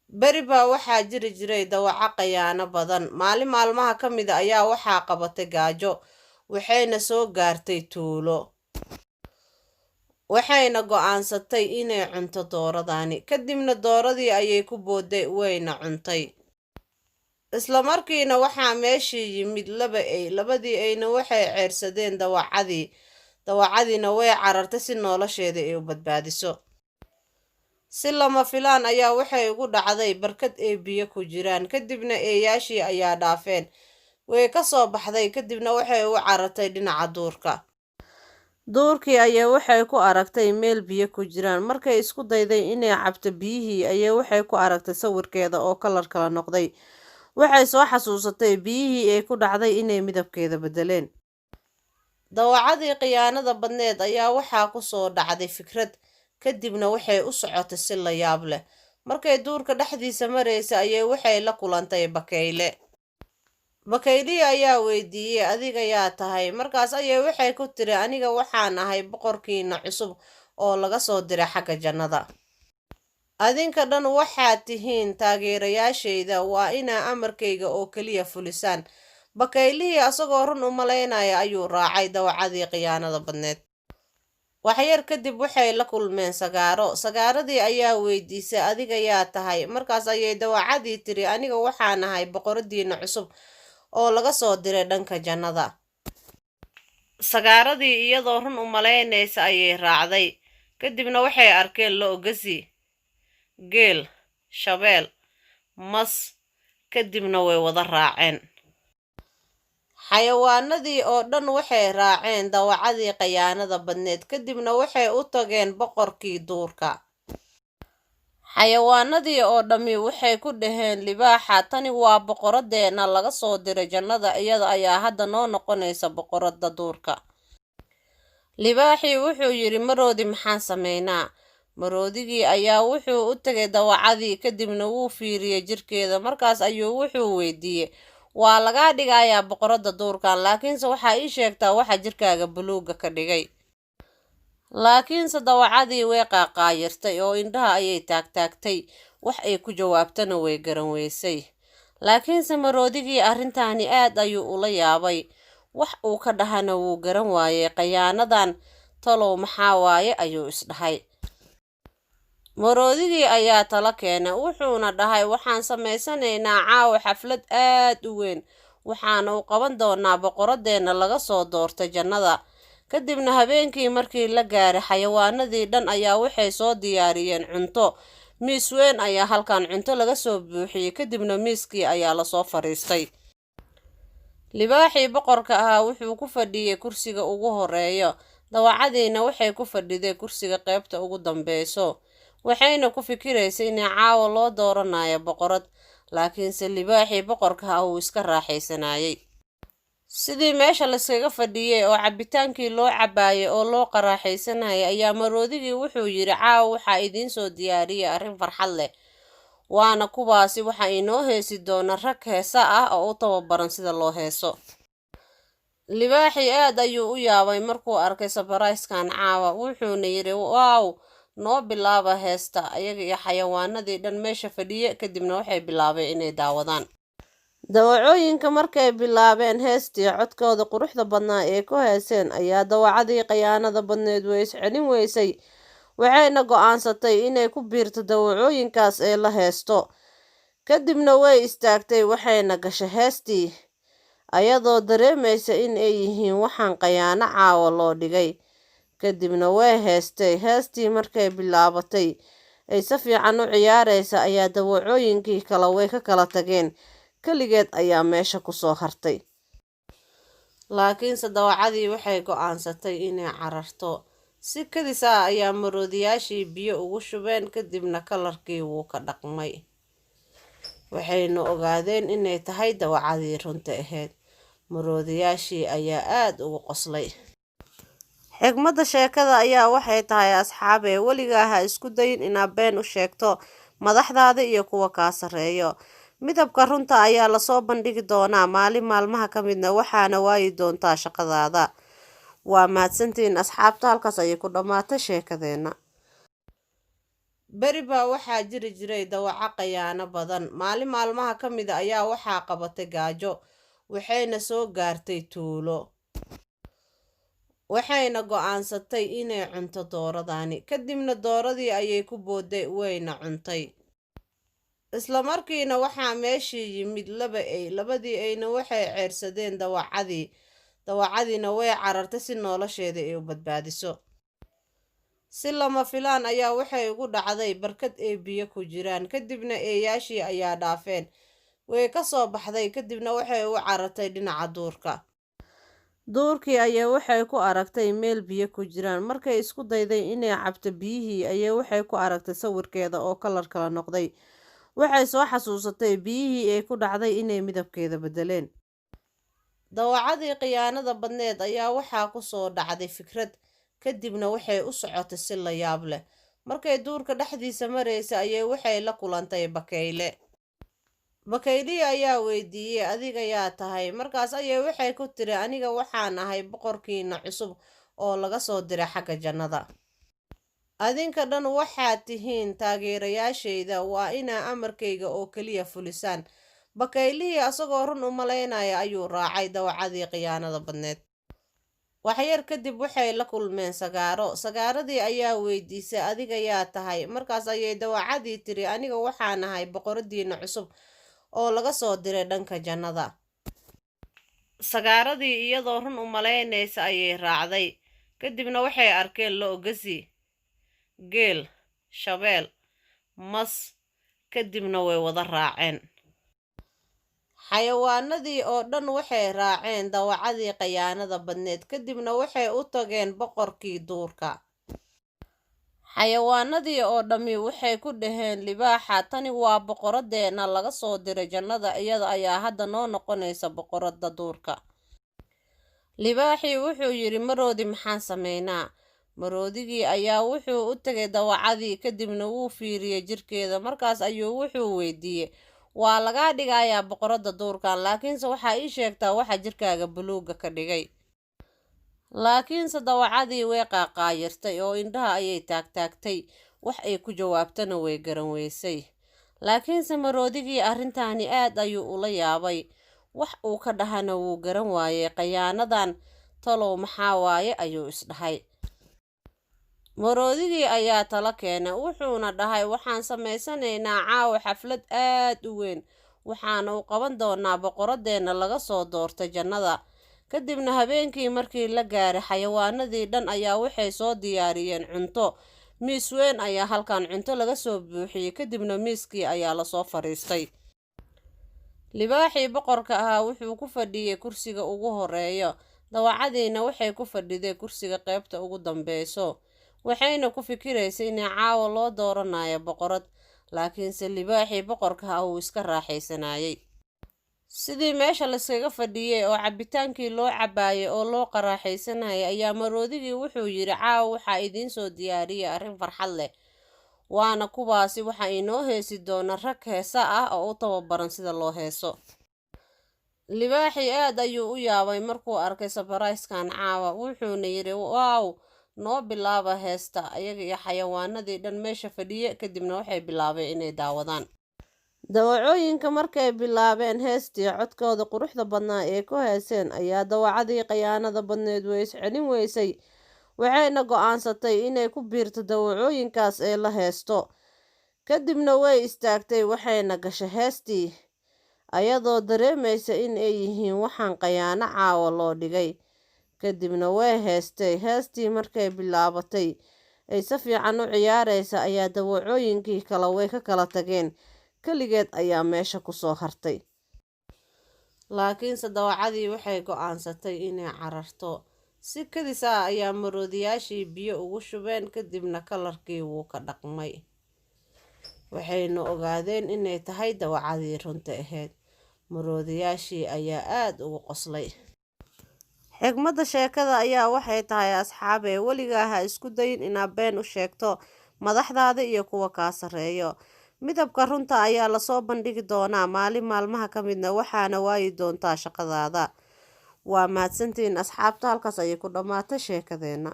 beri baa waxaa jiri jiray dawaco khayaano badan. Maalin maalmaha ka mid a ayaa waxaa qabatay gaajo, waxayna soo gaartay tuulo. Waxayna go'aansatay inay cunto dooradani. Kadibna dooradii ayay ku boodday wayna cuntay. Isla markiina waxaa meeshii yimid laba ey. Labadii eyna waxay ceersadeen dawacadii. Dawacadiina way carartay si nolosheeda ay u badbaadiso. Si lama filaan ayaa waxay ugu dhacday barkad ay biyo ku jiraan. Kadibna eeyaashii ayaa dhaafeen. Way ka soo baxday kadibna waxay u carartay dhinaca duurka. Duurkii ayaa waxay ku aragtay meel biyo ku jiraan. Markay isku dayday inay cabto biyihii ayaa waxay ku aragtay sawirkeeda oo kalar kala noqday. Waxay soo xasuusatay biyihii ay ku dhacday inay midabkeeda bedeleen. Dawacadii khiyaanada badneed ayaa waxaa ku soo dhacday fikrad. Kadibna waxay u socotay si la yaab leh. Markay duurka dhexdiisa maraysa ayaa waxay la kulantay bakayle. Bakaylihii ayaa weydiiyey, adiga yaa tahay? Markaas ayaa waxay ku tiri, aniga waxaan ahay boqorkiina cusub oo laga soo diray xagga jannada. Adinka dhan waxaad tihiin taageerayaashayda, waa inaa amarkayga oo keliya fulisaan. Bakaylihii asagoo run u malaynaya ayuu raacay dawacadii khiyaanada badneed. Waxyar kadib waxay la kulmeen sagaaro. Sagaaradii ayaa weydiisay, adiga yaa tahay? Markaas ayay dawacadii tiri, aniga waxaan ahay boqoradiina cusub oo laga soo diray dhanka jannada. Sagaaradii iyadoo run u malaynaysa ayay raacday. Kadibna waxay arkeen lo', geel, shabeel, mas. Kadibna way wada raaceen. Xayawaanadii oo dhan waxay raaceen dawacadii khiyaanada badneed. Kadibna waxay u tageen boqorkii duurka. Xayawaanadii oo dhammi waxay ku dhaheen libaaxa, tani waa boqoradeena laga soo diray jannada, iyada ayaa hadda noo noqonaysa boqorada duurka. Libaaxii wuxuu yidhi, maroodi maxaan sameynaa? Maroodigii ayaa wuxuu u tagay dawacadii. Kadibna wuu fiiriyey jirkeeda. Markaas ayuu wuxuu weydiiyey, waa lagaa dhigayaa boqorada duurkan, laakiinse waxaa ii sheegtaa waxa jirkaaga buluuga ka dhigay. Laakiinse dawacadii way qaaqaayirtay oo indhaha ayay taagtaagtay. Wax ay ku jawaabtana way garan weysay. Laakiinse maroodigii arrintaani aad ayuu ula yaabay. Wax uu ka dhahana wuu garan waayey. Khiyaanadan talow maxaa waaye ayuu isdhahay. Maroodigii ayaa tala keenay. Wuxuuna dhahay, waxaan samaysanaynaa caawa xaflad aad u weyn. Waxaana u qaban doonaa boqoradeena laga soo doortay jannada. Kadibna habeenkii markii la gaaray, xayawaanadii dhan ayaa waxay soo diyaariyeen cunto. Miis weyn ayaa halkan cunto laga soo buuxiyey. Kadibna miiskii ayaa lasoo fariistay. Libaaxii boqorka ahaa wuxuu ku fadhiyey kursiga ugu horeeyo. Dawacadiina waxay ku fadhiday kursiga qaybta ugu dambeyso. Waxayna ku fikiraysay in caawa loo dooranayo boqorad. Laakiinse libaaxii boqorka ah uu iska raaxaysanayay. Sidii meesha la iskaga fadhiyey oo cabitaankii loo cabaayay oo loo qaraaxaysanayay ayaa maroodigii wuxuu yidhi, caawa waxaa idiin soo diyaariyay arrin farxad leh. Waana kuwaasi waxa inoo heesi doona rag heesa ah oo u tababaran sida loo heeso. Libaaxii aad ayuu u yaabay markuu arkay sabarayskan caawa. Wuxuuna yidhi, waaw, noo bilaaba heesta. Ayaga iyo xayawaanadii dhan meesha fadhiye. Kadibna waxay bilaabeen inay daawadaan. Dawacooyinka markay bilaabeen heestii, codkooda quruxda badnaa ee ku heeseen ayaa dawacadii khiyaanada badneed way iscelin weysay. Waxayna go'aansatay inay ku biirto dawacooyinkaas ee la heesto. Kadibna way istaagtay waxayna gashay heestii, ayadoo dareemaysa in ay yihiin waxaan khiyaano caawa loo dhigay. Kadibna way heestay. Heestii markay bilaabatay ay si fiican u ciyaaraysa ayaa dawacooyinkii kale way ka kala tageen. Kaligeed ayaa meesha ku soo hartay. Laakiinse dawacadii waxay go'aansatay inay cararto. Si kadis ah ayaa maroodiyaashii biyo ugu shubeen. Kadibna kalarkii wuu ka dhaqmay. Waxayna ogaadeen inay tahay dawacadii runta ahayd. Maroodiyaashii ayaa aad ugu qoslay. Xigmadda sheekada ayaa waxay tahay, asxaabee, weligaa ha isku dayin inaad been u sheegto madaxdaada iyo kuwa kaa sarreeyo. Midabka runta ayaa lasoo bandhigi doonaa maalin maalmaha ka midna, waxaana waayi doontaa shaqadaada. Waa mahadsantihiin asxaabta. Halkaas ayay ku dhammaatay sheekadeena. beri baa waxaa jiri jiray dawaco khayaano badan. Maalin maalmaha ka mid a ayaa waxaa qabatay gaajo, waxayna soo gaartay tuulo. Waxayna go'aansatay inay cunto dooradani. Kadibna dooradii ayay ku boodday wayna cuntay. Isla markiina waxaa meeshii yimid laba ey. Labadii eyna waxay ceersadeen dawacadii. Dawacadiina way carartay si nolosheeda ay u badbaadiso. Si lama filaan ayaa waxay ugu dhacday barkad ay biyo ku jiraan. Kadibna eeyaashii ayaa dhaafeen. Way ka soo baxday kadibna waxay u carartay dhinaca duurka. Duurkii ayaa waxay ku aragtay meel biyo ku jiraan. Markay isku dayday inay cabto biyihii ayaa waxay ku aragtay sawirkeeda oo kalar kala noqday. Waxay soo xasuusatay biyihii ay ku dhacday inay midabkeeda bedeleen. Dawacadii khiyaanada badneed ayaa waxaa ku soo dhacday fikrad. Kadibna waxay u socotay si la yaab leh. Markay duurka dhexdiisa maraysa ayaa waxay la kulantay bakayle. Bakaylihii ayaa weydiiyey, adiga yaa tahay? Markaas ayaa waxay ku tiri, aniga waxaan ahay boqorkiina cusub oo laga soo diray xagga jannada. Adinka dhan waxaad tihiin taageerayaashayda, waa inaa amarkayga oo keliya fulisaan. Bakaylihii asagoo run u malaynaya ayuu raacay dawacadii khiyaanada badneed. Waxyar kadib waxay la kulmeen sagaaro. Sagaaradii ayaa weydiisay, adiga yaa tahay? Markaas ayay dawacadii tiri, aniga waxaan ahay boqoradiina cusub oo laga soo diray dhanka jannada. Sagaaradii iyadoo run u malaynaysa ayay raacday. Kadibna waxay arkeen lo', geel, shabeel, mas. Kadibna way wada raaceen. Xayawaanadii oo dhan waxay raaceen dawacadii khiyaanada badneed. Kadibna waxay u tageen boqorkii duurka. Xayawaanadii oo dhammi waxay ku dhaheen libaaxa, tani waa boqoradeena laga soo diray jannada, iyada ayaa hadda noo noqonaysa boqorada duurka. Libaaxii wuxuu yidhi, maroodi maxaan sameynaa? Maroodigii ayaa wuxuu u tagay dawacadii. Kadibna wuu fiiriyey jirkeeda. Markaas ayuu wuxuu weydiiyey, waa lagaa dhigayaa boqorada duurkan, laakiinse waxaa ii sheegtaa waxa jirkaaga buluuga ka dhigay. Laakiinse dawacadii way qaaqaayirtay oo indhaha ayay taagtaagtay. Wax ay ku jawaabtana way garan weysay. Laakiinse maroodigii arrintaani aad ayuu ula yaabay. Wax uu ka dhahana wuu garan waayey. Khiyaanadan talow maxaa waaye ayuu isdhahay. Maroodigii ayaa tala keenay. Wuxuuna dhahay, waxaan samaysanaynaa caawa xaflad aad u weyn. Waxaana u qaban doonaa boqoradeena laga soo doortay jannada. Kadibna habeenkii markii la gaaray, xayawaanadii dhan ayaa waxay soo diyaariyeen cunto. Miis weyn ayaa halkan cunto laga soo buuxiyey. Kadibna miiskii ayaa lasoo fariistay. Libaaxii boqorka ahaa wuxuu ku fadhiyey kursiga ugu horeeyo. Dawacadiina waxay ku fadhiday kursiga qaybta ugu dambeyso. Waxayna ku fikiraysay in caawa loo dooranayo boqorad. Laakiinse libaaxii boqorka ah uu iska raaxaysanayay. Sidii meesha la iskaga fadhiyey oo cabitaankii loo cabaayay oo loo qaraaxaysanayay ayaa maroodigii wuxuu yidhi, caawa waxaa idiin soo diyaariyay arrin farxad leh. Waana kuwaasi waxa inoo heesi doona rag heesa ah oo u tababaran sida loo heeso. Libaaxii aad ayuu u yaabay markuu arkay sabarayskan caawa. Wuxuuna yidhi, waaw, noo bilaaba heesta. Ayaga iyo xayawaanadii dhan meesha fadhiye. Kadibna waxay bilaabeen inay daawadaan. Dawacooyinka markay bilaabeen heestii, codkooda quruxda badnaa ee ku heeseen ayaa dawacadii khiyaanada badneed way iscelin weysay. Waxayna go'aansatay inay ku biirto dawacooyinkaas ee la heesto. Kadibna way istaagtay waxayna gashay heestii, ayadoo dareemaysa in ay yihiin waxaan khiyaano caawa loo dhigay. Kadibna way heestay. Heestii markay bilaabatay ay si fiican u ciyaaraysa ayaa dawacooyinkii kale way ka kala tageen. Kaligeed ayaa meesha ku soo hartay. Laakiinse dawacadii waxay go'aansatay inay cararto. Si kadis ah ayaa maroodiyaashii biyo ugu shubeen. Kadibna kalarkii wuu ka dhaqmay. Waxayna ogaadeen inay tahay dawacadii runta ahayd. Maroodiyaashii ayaa aad ugu qoslay. Xigmadda sheekada ayaa waxay tahay, asxaabee, weligaa ha isku dayin inaad been u sheegto madaxdaada iyo kuwa kaa sarreeyo. Midabka runta ayaa lasoo bandhigi doonaa maalin maalmaha ka midna, waxaana waayi doontaa shaqadaada. Waa mahadsantihiin asxaabta. Halkaas ayay ku dhammaatay sheekadeena.